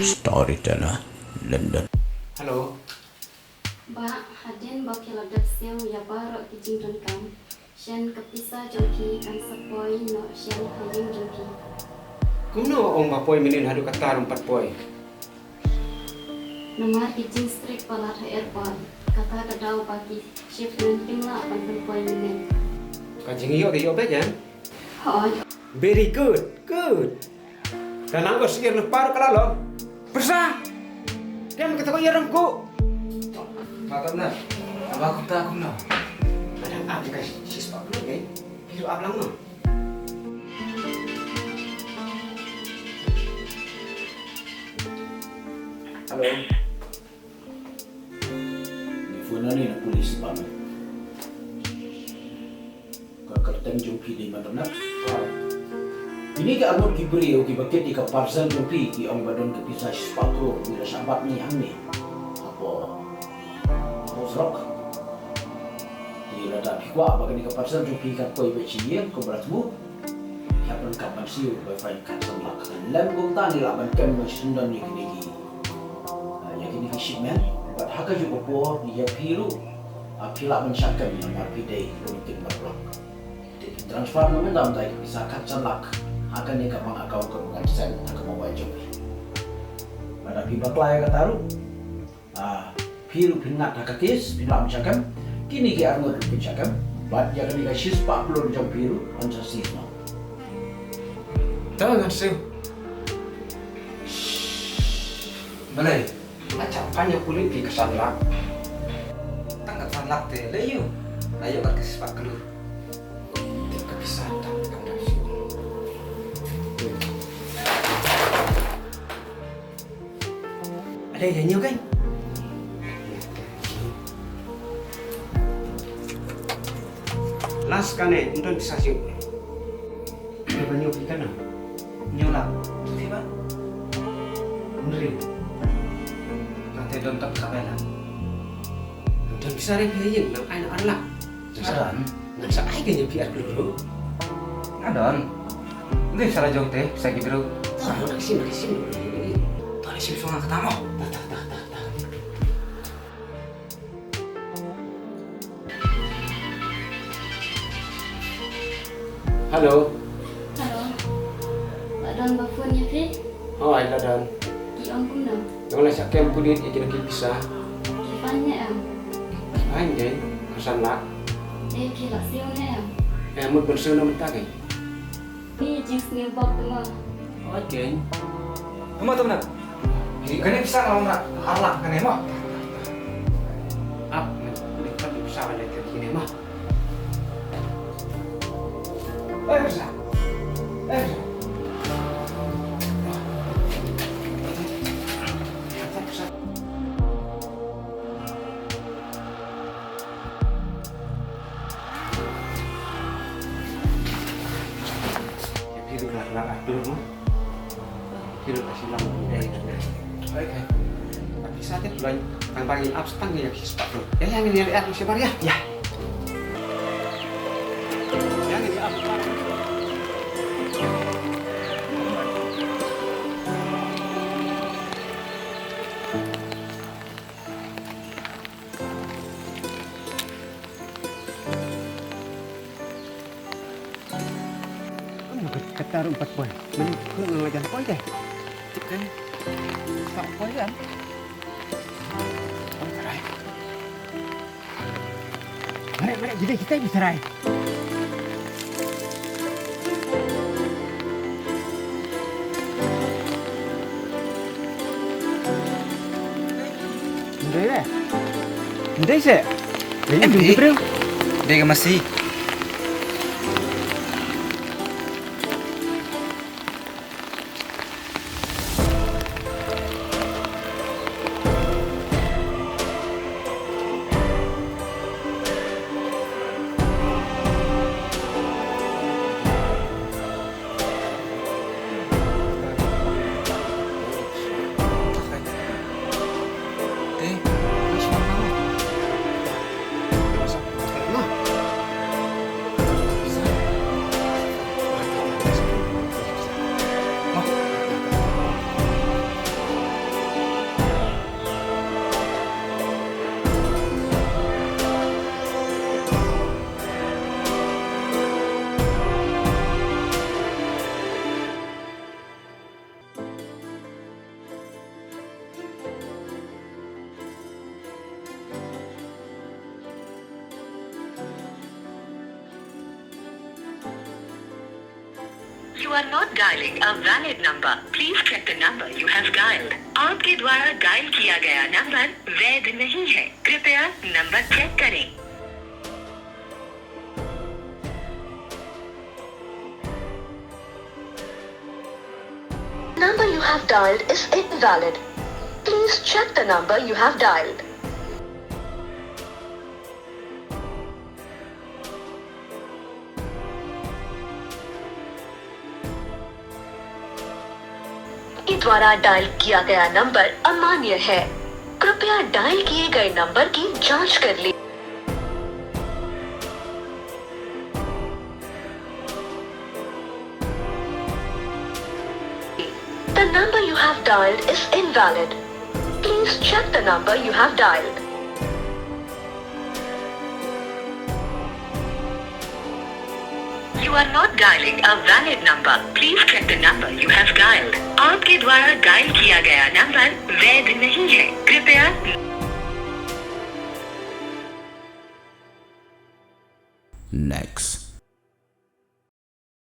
Storyteller, London. Halo. Ba, hadin bakil adat siang ya barok kijing don kam. Shen kepisa jongki kan sepoi no shen hayung jongki. Kuno ong bapoy minin hadu katar 4 poy. Nama kijing strik palat airport. Kata kadau bagi shift nanting la pan poi minin. Kajing iyo di iyo bejan. Hoi. Very good, good. Dan aku sikir na paru kalalo. Bersa. Diam kita ko yarangku. Makan na. Abang aku tak aku na. Ada apa guys? Sispa belum kan? Biru ablang no. Halo. Phone ni na polis pa man. Kakartang jumpi di mana nak? Ini ke anut kibri o kibakit di kaparsan jumpi ki ang badon ke pisah sepatu bila sahabat ni hamil. Apa? Rosrok. Di rada pikwa bagai di kaparsan jumpi kat koi beciye ko beratmu. Kapan kapan siu by fine kat samlak. Lembung tani laban kem sundan ni kini. Ya kini shipment. But haka juga por dia piru. Apila mensyakam yang marpidai politik berblok. Transfer naman dalam tayo bisa kat samlak. Akan ni kapang akaw ko bukan sen akan mau wajib. Pada pibak laya kataru, piru pinat hakatis pinam cakam, kini ki armor pincakam, bat jaga ni kasis 40 jam piru anca sisma. Jangan sih. Balai. Macam banyak kulit di kesanlak. Tangkat sanlak teh layu. Layu kat kesepak kelur. Tidak bisa tak. Ada yang nyanyi kan? Las kane untuk disasiu. Apa nyu ikan na? Nyulak. Tiba. Benerin. Nanti dom tak kapela. Dan bisa repayin nang anak anak. Saran. Nang sa ay kanya biar dulu. Adon. Ini salah jauh teh, saya gitu. Tahu nak sini. Tadi sih sungai ketemu. Tak. Halo. Halo. Badan bafun ya fi. Oh, ay ladan. Ki ong kum no. Nang nasa kem kulit ikin bisa. Kifanya am. Anjay, kesanlak. Ki la siu ne am. Mut bersuna mentake. Ni jing sni bok tengah. Anjay. Teman-teman. Kene bisa kalau nak alak kene mah. Up, dekat bisa ada kini mah. Bisa. Biru lah dulu. Biru kasih lampu dari Oke. Tapi saat itu lain kang paling abstang ya kisah tuh. Ya yang ini lihat siapa ya? Ya. Yang ini abstang. Ketar 4 poin. Menurut ngajar poin deh. Kan. Tak poin kan? Oh, cerai. Mari, jadi kita bisa cerai. Hindi sih. Hindi. Hindi ka masih. You are not dialing a valid number. Please check the number you have dialed. आपके द्वारा डायल किया गया नंबर वैध नहीं है. कृपया number check करें. Number you have dialed is invalid. Please check the number you have dialed. के द्वारा डायल किया गया नंबर अमान्य है. कृपया डायल किए गए नंबर की जांच कर लें. The number you have dialed is invalid. Please check the number you have dialed. You are not dialing a valid number. Please check the number you have dialed. आपके द्वारा डायल किया गया नंबर वैध नहीं है. कृपया Next.